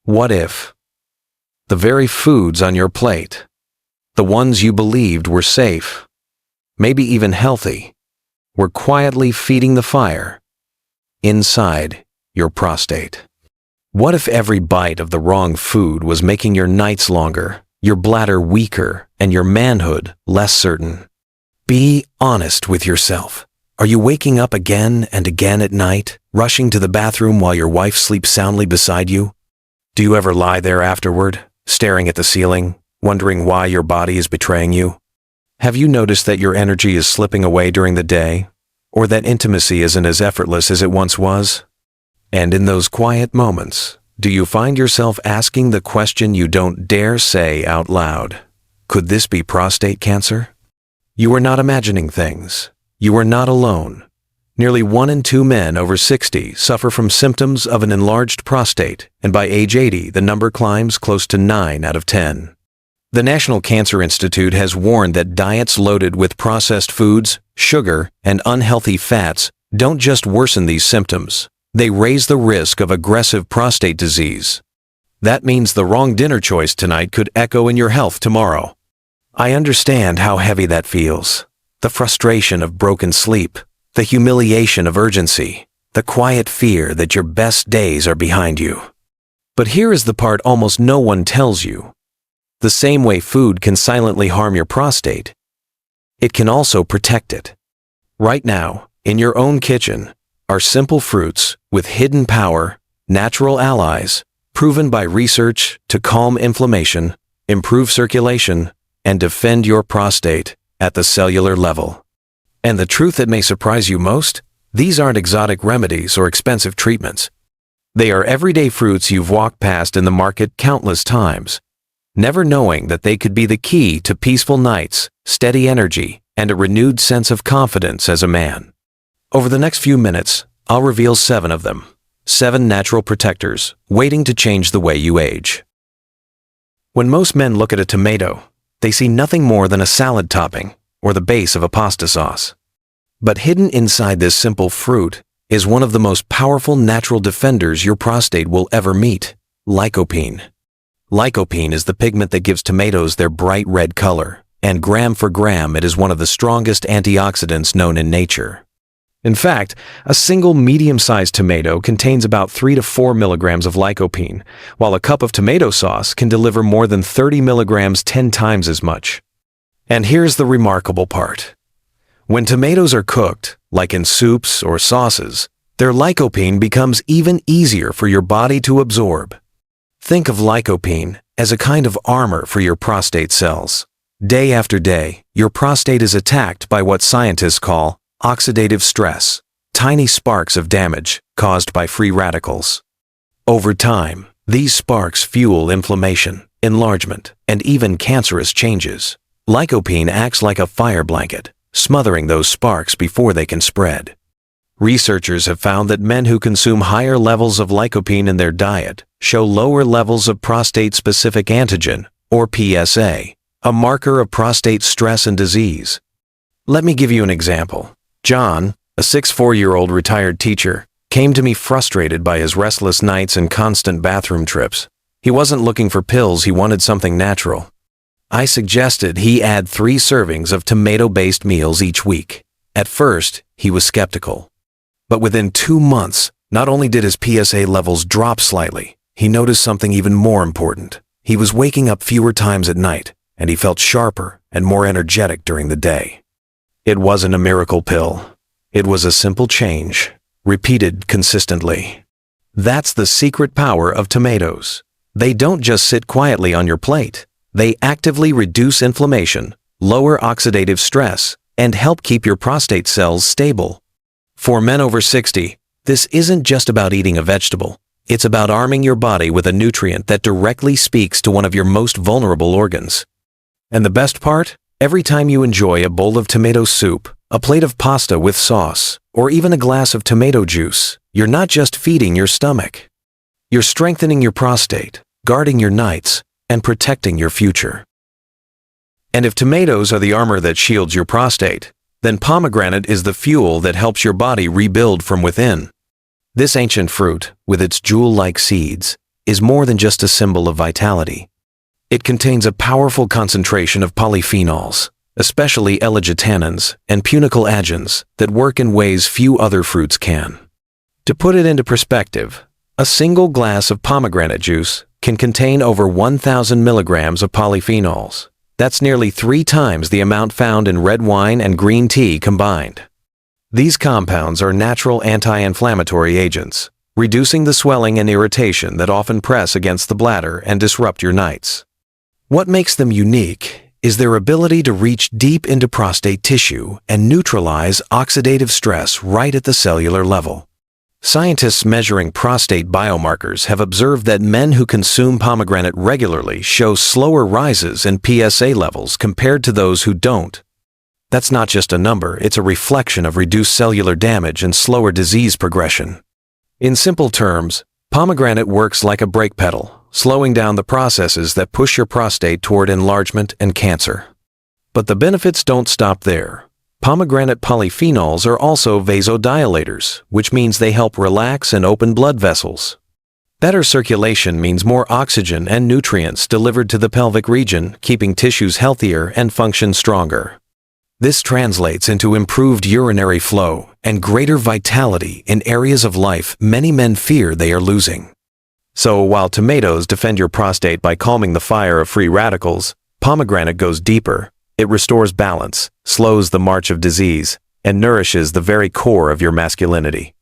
What if the very foods on your plate, the ones you believed were safe, maybe even healthy, were quietly feeding the fire inside your prostate? What if every bite of the wrong food was making your nights longer, your bladder weaker, and your manhood less certain? Be honest with yourself. Are you waking up again and again at night, rushing to the bathroom while your wife sleeps soundly beside you? Do you ever lie there afterward, staring at the ceiling, wondering why your body is betraying you? Have you noticed that your energy is slipping away during the day, or that intimacy isn't as effortless as it once was? And in those quiet moments, do you find yourself asking the question you don't dare say out loud? Could this be prostate cancer? You are not imagining things. You are not alone. Nearly 1 in 2 men over 60 suffer from symptoms of an enlarged prostate, and by age 80, the number climbs close to 9 out of 10. The National Cancer Institute has warned that diets loaded with processed foods, sugar, and unhealthy fats don't just worsen these symptoms. They raise the risk of aggressive prostate disease. That means the wrong dinner choice tonight could echo in your health tomorrow. I understand how heavy that feels. The frustration of broken sleep, the humiliation of urgency, the quiet fear that your best days are behind you. But here is the part almost no one tells you. The same way food can silently harm your prostate, it can also protect it. Right now, in your own kitchen, are simple fruits with hidden power, natural allies, proven by research to calm inflammation, improve circulation, and defend your prostate at the cellular level. And the truth that may surprise you most? These aren't exotic remedies or expensive treatments. They are everyday fruits you've walked past in the market countless times, never knowing that they could be the key to peaceful nights, steady energy, and a renewed sense of confidence as a man. Over the next few minutes, I'll reveal 7 of them. 7 natural protectors, waiting to change the way you age. When most men look at a tomato, they see nothing more than a salad topping or the base of a pasta sauce. But hidden inside this simple fruit is one of the most powerful natural defenders your prostate will ever meet: lycopene. Lycopene is the pigment that gives tomatoes their bright red color, and gram for gram it is one of the strongest antioxidants known in nature. In fact, a single medium-sized tomato contains about 3 to 4 milligrams of lycopene, while a cup of tomato sauce can deliver more than 30 milligrams 10 times as much. And here's the remarkable part. When tomatoes are cooked, like in soups or sauces, their lycopene becomes even easier for your body to absorb. Think of lycopene as a kind of armor for your prostate cells. Day after day, your prostate is attacked by what scientists call oxidative stress, tiny sparks of damage caused by free radicals. Over time, these sparks fuel inflammation, enlargement, and even cancerous changes. Lycopene acts like a fire blanket, smothering those sparks before they can spread. Researchers have found that men who consume higher levels of lycopene in their diet show lower levels of prostate-specific antigen, or PSA, a marker of prostate stress and disease. Let me give you an example. John, a 64-year-old retired teacher, came to me frustrated by his restless nights and constant bathroom trips. He wasn't looking for pills, he wanted something natural. I suggested he add 3 servings of tomato-based meals each week. At first, he was skeptical. But within 2 months, not only did his PSA levels drop slightly, he noticed something even more important. He was waking up fewer times at night, and he felt sharper and more energetic during the day. It wasn't a miracle pill. It was a simple change, repeated consistently. That's the secret power of tomatoes. They don't just sit quietly on your plate. They actively reduce inflammation, lower oxidative stress, and help keep your prostate cells stable. For men over 60, this isn't just about eating a vegetable. It's about arming your body with a nutrient that directly speaks to one of your most vulnerable organs. And the best part? Every time you enjoy a bowl of tomato soup, a plate of pasta with sauce, or even a glass of tomato juice, you're not just feeding your stomach. You're strengthening your prostate, guarding your nights, and protecting your future. And if tomatoes are the armor that shields your prostate, then pomegranate is the fuel that helps your body rebuild from within. This ancient fruit, with its jewel-like seeds, is more than just a symbol of vitality. It contains a powerful concentration of polyphenols, especially L-glutanins and punicalagins, that work in ways few other fruits can. To put it into perspective, a single glass of pomegranate juice can contain over 1,000 milligrams of polyphenols. That's nearly 3 times the amount found in red wine and green tea combined. These compounds are natural anti-inflammatory agents, reducing the swelling and irritation that often press against the bladder and disrupt your nights. What makes them unique is their ability to reach deep into prostate tissue and neutralize oxidative stress right at the cellular level. Scientists measuring prostate biomarkers have observed that men who consume pomegranate regularly show slower rises in PSA levels compared to those who don't. That's not just a number, it's a reflection of reduced cellular damage and slower disease progression. In simple terms, pomegranate works like a brake pedal, slowing down the processes that push your prostate toward enlargement and cancer. But the benefits don't stop there. Pomegranate polyphenols are also vasodilators, which means they help relax and open blood vessels. Better circulation means more oxygen and nutrients delivered to the pelvic region, keeping tissues healthier and function stronger. This translates into improved urinary flow and greater vitality in areas of life many men fear they are losing. So while tomatoes defend your prostate by calming the fire of free radicals, pomegranate goes deeper. It restores balance, slows the march of disease, and nourishes the very core of your masculinity.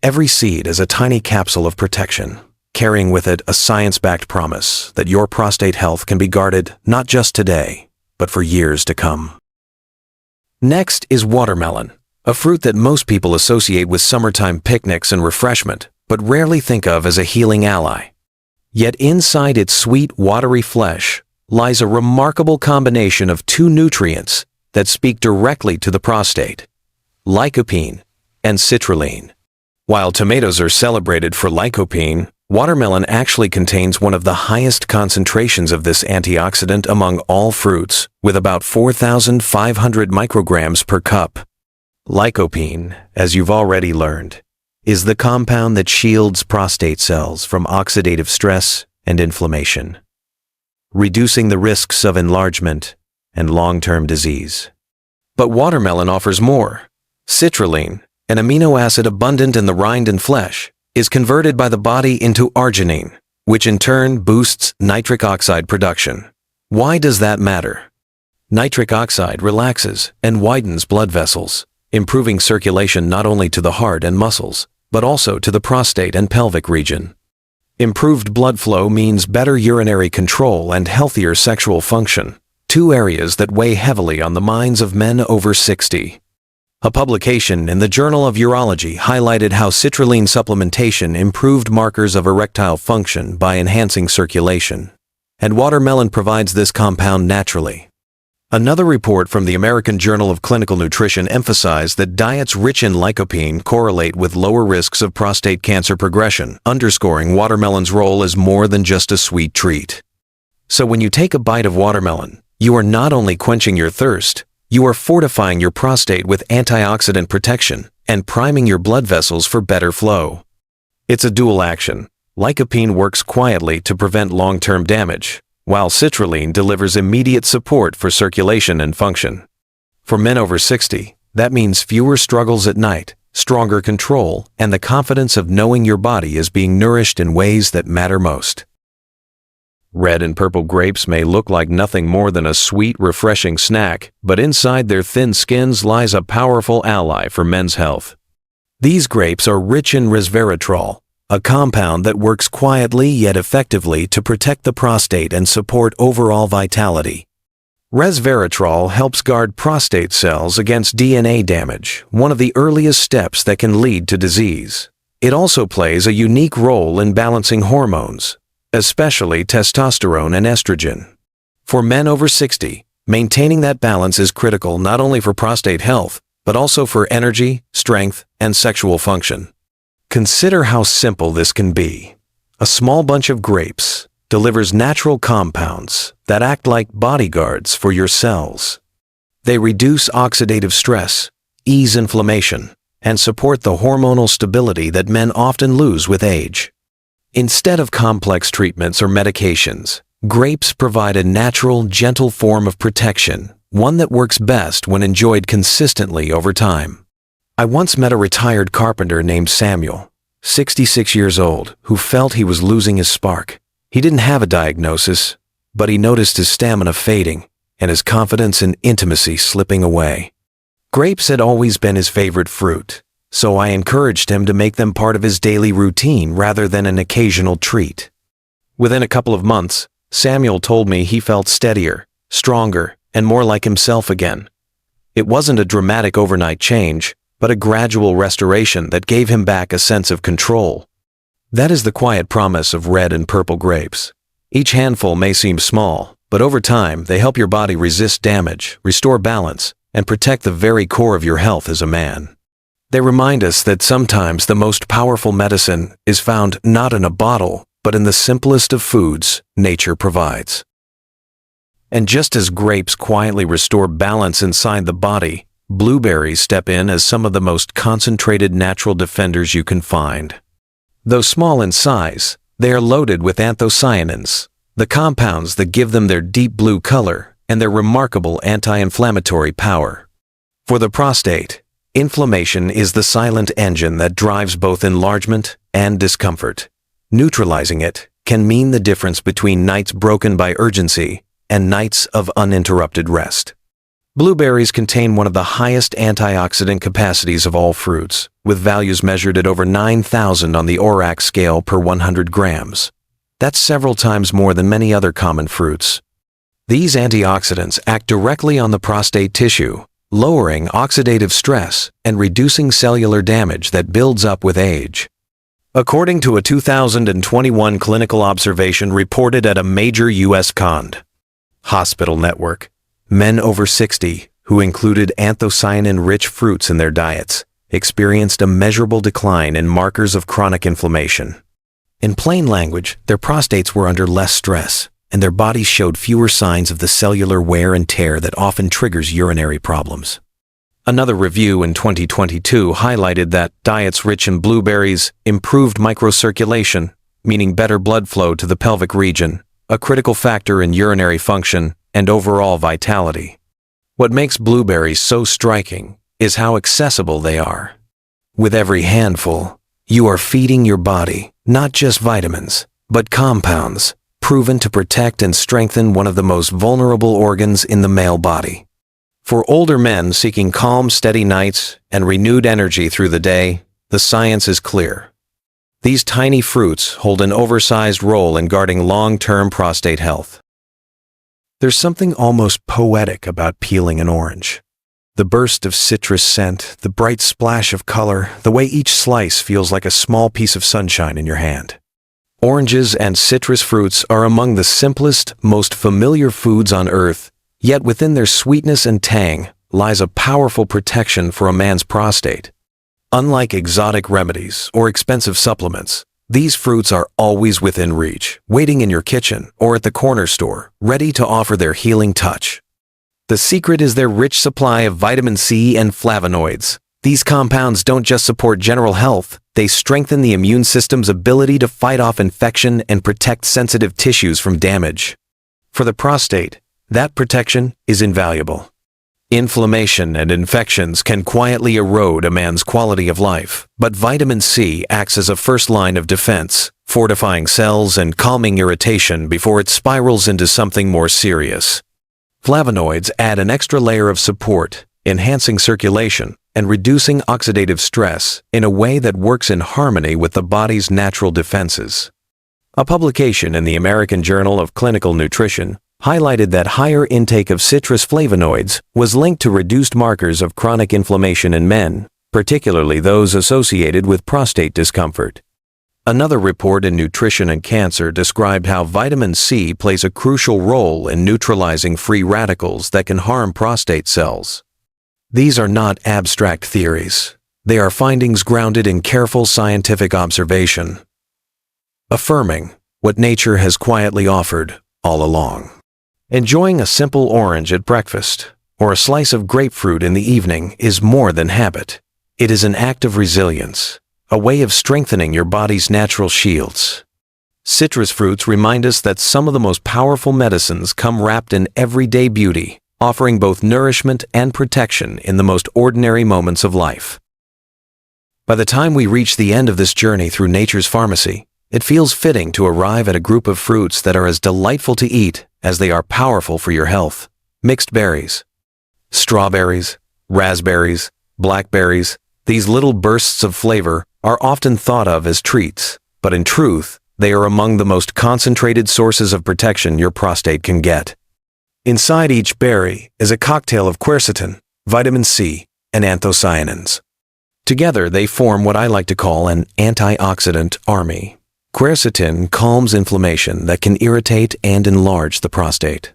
Every seed is a tiny capsule of protection, carrying with it a science-backed promise that your prostate health can be guarded not just today, but for years to come. Next is watermelon, a fruit that most people associate with summertime picnics and refreshment, but rarely think of as a healing ally. Yet inside its sweet, watery flesh lies a remarkable combination of 2 nutrients that speak directly to the prostate: lycopene and citrulline. While tomatoes are celebrated for lycopene, watermelon actually contains one of the highest concentrations of this antioxidant among all fruits, with about 4,500 micrograms per cup. Lycopene, as you've already learned, is the compound that shields prostate cells from oxidative stress and inflammation, reducing the risks of enlargement and long-term disease. But watermelon offers more. Citrulline, an amino acid abundant in the rind and flesh, is converted by the body into arginine, which in turn boosts nitric oxide production. Why does that matter? Nitric oxide relaxes and widens blood vessels, improving circulation not only to the heart and muscles, but also to the prostate and pelvic region. Improved blood flow means better urinary control and healthier sexual function, 2 areas that weigh heavily on the minds of men over 60. A publication in the Journal of Urology highlighted how citrulline supplementation improved markers of erectile function by enhancing circulation, and watermelon provides this compound naturally. Another report from the American Journal of Clinical Nutrition emphasized that diets rich in lycopene correlate with lower risks of prostate cancer progression, underscoring watermelon's role as more than just a sweet treat. So when you take a bite of watermelon, you are not only quenching your thirst, you are fortifying your prostate with antioxidant protection and priming your blood vessels for better flow. It's a dual action. Lycopene works quietly to prevent long-term damage, while citrulline delivers immediate support for circulation and function. For men over 60, that means fewer struggles at night, stronger control, and the confidence of knowing your body is being nourished in ways that matter most. Red and purple grapes may look like nothing more than a sweet, refreshing snack, but inside their thin skins lies a powerful ally for men's health. These grapes are rich in resveratrol, a compound that works quietly yet effectively to protect the prostate and support overall vitality. Resveratrol helps guard prostate cells against DNA damage, one of the earliest steps that can lead to disease. It also plays a unique role in balancing hormones, especially testosterone and estrogen. For men over 60, maintaining that balance is critical not only for prostate health, but also for energy, strength, and sexual function. Consider how simple this can be. A small bunch of grapes delivers natural compounds that act like bodyguards for your cells. They reduce oxidative stress, ease inflammation, and support the hormonal stability that men often lose with age. Instead of complex treatments or medications, grapes provide a natural, gentle form of protection, one that works best when enjoyed consistently over time. I once met a retired carpenter named Samuel, 66 years old, who felt he was losing his spark. He didn't have a diagnosis, but he noticed his stamina fading and his confidence and intimacy slipping away. Grapes had always been his favorite fruit, so I encouraged him to make them part of his daily routine rather than an occasional treat. Within a couple of months, Samuel told me he felt steadier, stronger, and more like himself again. It wasn't a dramatic overnight change, but a gradual restoration that gave him back a sense of control. That is the quiet promise of red and purple grapes. Each handful may seem small, but over time they help your body resist damage, restore balance, and protect the very core of your health as a man. They remind us that sometimes the most powerful medicine is found not in a bottle, but in the simplest of foods nature provides. And just as grapes quietly restore balance inside the body, blueberries step in as some of the most concentrated natural defenders you can find. Though small in size, they are loaded with anthocyanins, the compounds that give them their deep blue color and their remarkable anti-inflammatory power. For the prostate, inflammation is the silent engine that drives both enlargement and discomfort. Neutralizing it can mean the difference between nights broken by urgency and nights of uninterrupted rest. Blueberries contain one of the highest antioxidant capacities of all fruits, with values measured at over 9,000 on the ORAC scale per 100 grams. That's several times more than many other common fruits. These antioxidants act directly on the prostate tissue, lowering oxidative stress and reducing cellular damage that builds up with age. According to a 2021 clinical observation reported at a major U.S. hospital network, men over 60, who included anthocyanin-rich fruits in their diets, experienced a measurable decline in markers of chronic inflammation. In plain language, their prostates were under less stress, and their bodies showed fewer signs of the cellular wear and tear that often triggers urinary problems. Another review in 2022 highlighted that diets rich in blueberries improved microcirculation, meaning better blood flow to the pelvic region, a critical factor in urinary function and overall vitality. What makes blueberries so striking is how accessible they are. With every handful, you are feeding your body not just vitamins, but compounds proven to protect and strengthen one of the most vulnerable organs in the male body. For older men seeking calm, steady nights and renewed energy through the day, the science is clear. These tiny fruits hold an oversized role in guarding long-term prostate health. There's something almost poetic about peeling an orange. The burst of citrus scent, the bright splash of color, the way each slice feels like a small piece of sunshine in your hand. Oranges and citrus fruits are among the simplest, most familiar foods on earth, yet within their sweetness and tang lies a powerful protection for a man's prostate. Unlike exotic remedies or expensive supplements, these fruits are always within reach, waiting in your kitchen or at the corner store, ready to offer their healing touch. The secret is their rich supply of vitamin C and flavonoids. These compounds don't just support general health, they strengthen the immune system's ability to fight off infection and protect sensitive tissues from damage. For the prostate, that protection is invaluable. Inflammation and infections can quietly erode a man's quality of life, but vitamin C acts as a first line of defense, fortifying cells and calming irritation before it spirals into something more serious. Flavonoids add an extra layer of support, enhancing circulation and reducing oxidative stress in a way that works in harmony with the body's natural defenses. A publication in the American Journal of Clinical Nutrition highlighted that higher intake of citrus flavonoids was linked to reduced markers of chronic inflammation in men, particularly those associated with prostate discomfort. Another report in Nutrition and Cancer described how vitamin C plays a crucial role in neutralizing free radicals that can harm prostate cells. These are not abstract theories. They are findings grounded in careful scientific observation, affirming what nature has quietly offered all along. Enjoying a simple orange at breakfast or a slice of grapefruit in the evening is more than habit. It is an act of resilience, a way of strengthening your body's natural shields. Citrus fruits remind us that some of the most powerful medicines come wrapped in everyday beauty, offering both nourishment and protection in the most ordinary moments of life. By the time we reach the end of this journey through nature's pharmacy, it feels fitting to arrive at a group of fruits that are as delightful to eat as they are powerful for your health. Mixed berries. Strawberries, raspberries, blackberries, these little bursts of flavor are often thought of as treats, but in truth, they are among the most concentrated sources of protection your prostate can get. Inside each berry is a cocktail of quercetin, vitamin C, and anthocyanins. Together, they form what I like to call an antioxidant army. Quercetin calms inflammation that can irritate and enlarge the prostate.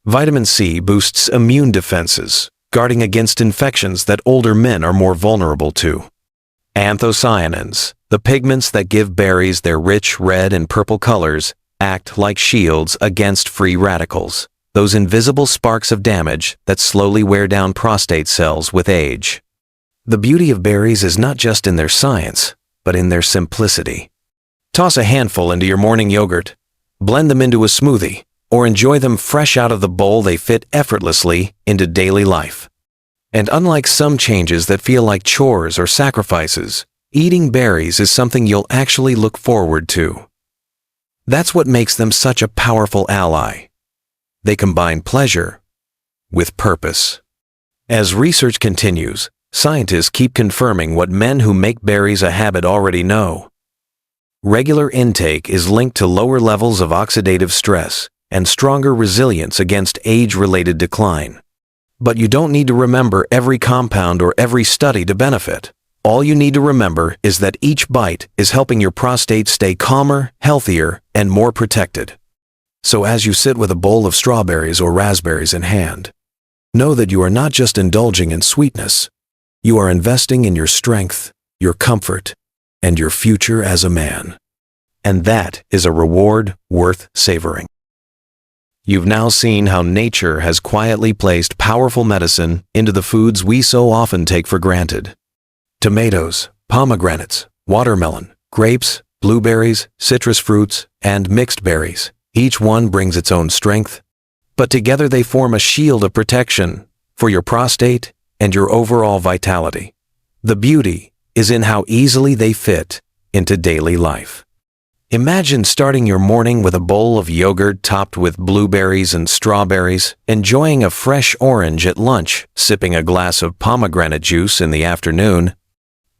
Vitamin C boosts immune defenses, guarding against infections that older men are more vulnerable to. Anthocyanins, the pigments that give berries their rich red and purple colors, act like shields against free radicals, those invisible sparks of damage that slowly wear down prostate cells with age. The beauty of berries is not just in their science, but in their simplicity. Toss a handful into your morning yogurt, blend them into a smoothie, or enjoy them fresh out of the bowl. They fit effortlessly into daily life. And unlike some changes that feel like chores or sacrifices, eating berries is something you'll actually look forward to. That's what makes them such a powerful ally. They combine pleasure with purpose. As research continues, scientists keep confirming what men who make berries a habit already know. Regular intake is linked to lower levels of oxidative stress and stronger resilience against age-related decline. But you don't need to remember every compound or every study to benefit. All you need to remember is that each bite is helping your prostate stay calmer, healthier, and more protected. So as you sit with a bowl of strawberries or raspberries in hand, know that you are not just indulging in sweetness, you are investing in your strength, your comfort, and your future as a man. And that is a reward worth savoring. You've now seen how nature has quietly placed powerful medicine into the foods we so often take for granted. Tomatoes, pomegranates, watermelon, grapes, blueberries, citrus fruits, and mixed berries. Each one brings its own strength, but together they form a shield of protection for your prostate and your overall vitality. The beauty is in how easily they fit into daily life. Imagine starting your morning with a bowl of yogurt topped with blueberries and strawberries, enjoying a fresh orange at lunch, sipping a glass of pomegranate juice in the afternoon,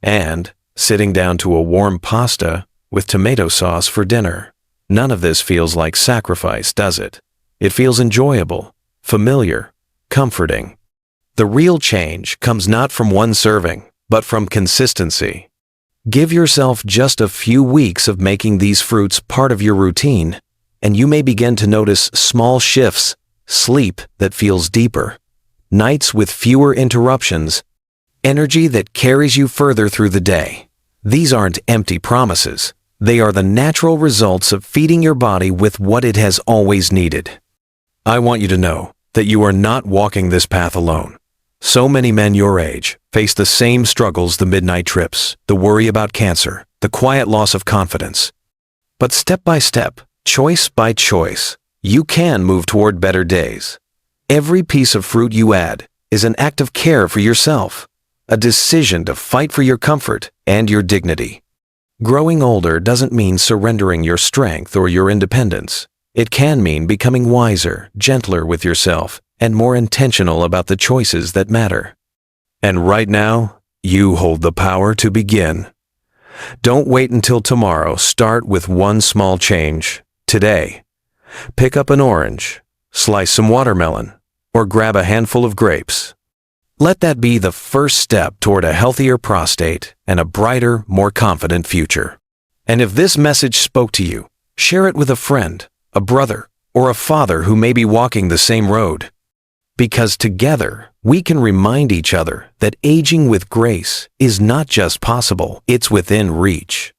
and sitting down to a warm pasta with tomato sauce for dinner. None of this feels like sacrifice, does it? It feels enjoyable, familiar, comforting. The real change comes not from one serving, but from consistency. Give yourself just a few weeks of making these fruits part of your routine, and you may begin to notice small shifts, sleep that feels deeper, nights with fewer interruptions, energy that carries you further through the day. These aren't empty promises. They are the natural results of feeding your body with what it has always needed. I want you to know that you are not walking this path alone. So many men your age face the same struggles: the midnight trips, the worry about cancer, the quiet loss of confidence. But step by step, choice by choice, you can move toward better days. Every piece of fruit you add is an act of care for yourself, a decision to fight for your comfort and your dignity. Growing older doesn't mean surrendering your strength or your independence. It can mean becoming wiser, gentler with yourself, and more intentional about the choices that matter. And right now, you hold the power to begin. Don't wait until tomorrow. Start with one small change today. Pick up an orange, slice some watermelon, or grab a handful of grapes. Let that be the first step toward a healthier prostate and a brighter, more confident future. And if this message spoke to you, share it with a friend, a brother, or a father who may be walking the same road. Because together, we can remind each other that aging with grace is not just possible, it's within reach.